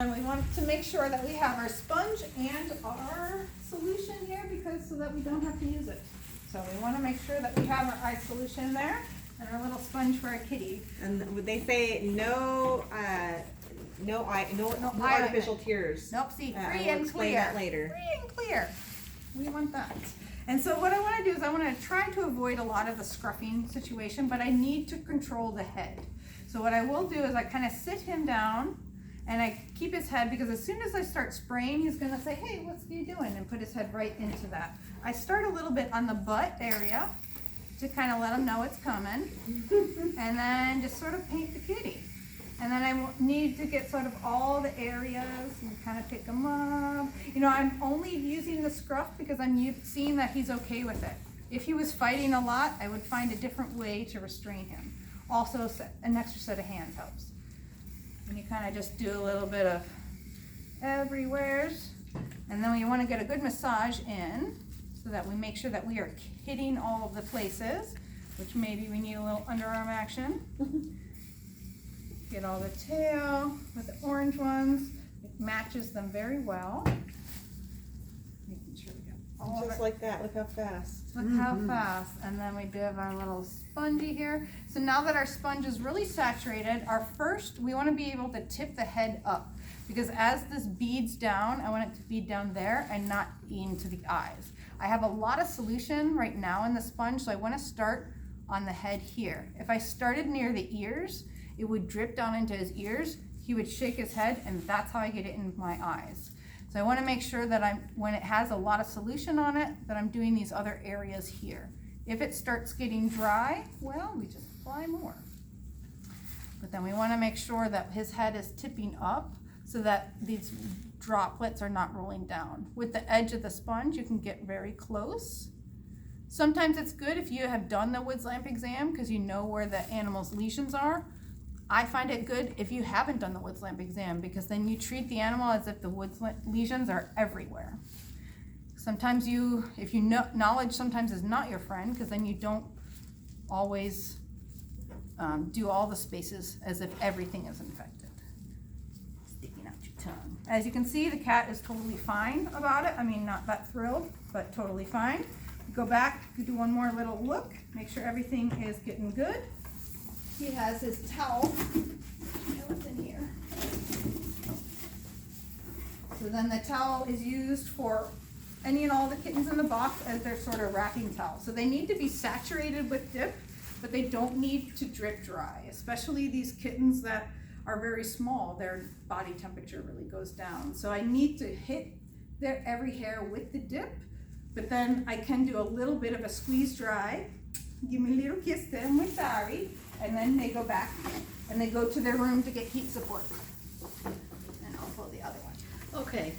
And we want to make sure that we have our sponge and our solution here so that we don't have to use it. So we want to make sure that we have our eye solution there and our little sponge for our kitty. And would they say no artificial tears? Nope, see, I free will and explain clear. that later. Free and clear. We want that. And so what I want to do is I want to try to avoid a lot of the scruffing situation, but I need to control the head. So what I will do is I kind of sit him down and I keep his head, because as soon as I start spraying, he's gonna say, hey, what's he doing? And put his head right into that. I start a little bit on the butt area to kind of let him know it's coming. And then just sort of paint the kitty. And then I need to get sort of all the areas and kind of pick them up. You know, I'm only using the scruff because I'm seeing that he's okay with it. If he was fighting a lot, I would find a different way to restrain him. Also, an extra set of hands helps. And you kind of just do a little bit of everywheres. And then we want to get a good massage in so that we make sure that we are hitting all of the places, which maybe we need a little underarm action. Get all the tail with the orange ones. It matches them very well. Making sure we got all Just like that, look how fast. Look how fast. And then we do have our little spongy here. So now that our sponge is really saturated, we want to be able to tip the head up, because as this beads down, I want it to bead down there and not into the eyes. I have a lot of solution right now in the sponge, so I want to start on the head here. If I started near the ears, it would drip down into his ears. He would shake his head, and that's how I get it in my eyes. So I want to make sure that when it has a lot of solution on it, that I'm doing these other areas here. If it starts getting dry, well, we just apply more. But then we want to make sure that his head is tipping up so that these droplets are not rolling down. With the edge of the sponge, you can get very close. Sometimes it's good if you have done the Woods lamp exam because you know where the animal's lesions are. I find it good if you haven't done the Woods lamp exam, because then you treat the animal as if the Woods lesions are everywhere. Sometimes if you know, knowledge sometimes is not your friend, because then you don't always do all the spaces as if everything is infected. Sticking out your tongue. As you can see, the cat is totally fine about it. I mean, not that thrilled, but totally fine. Go back, do one more little look, make sure everything is getting good. He has his towel. What's in here? So then the towel is used for any and all the kittens in the box as their sort of wrapping towel. So they need to be saturated with dip, but they don't need to drip dry, especially these kittens that are very small. Their body temperature really goes down. So I need to hit every hair with the dip, but then I can do a little bit of a squeeze dry. Give me a little kiss, then we're sorry. And then they go back and they go to their room to get heat support. And I'll pull the other one. Okay.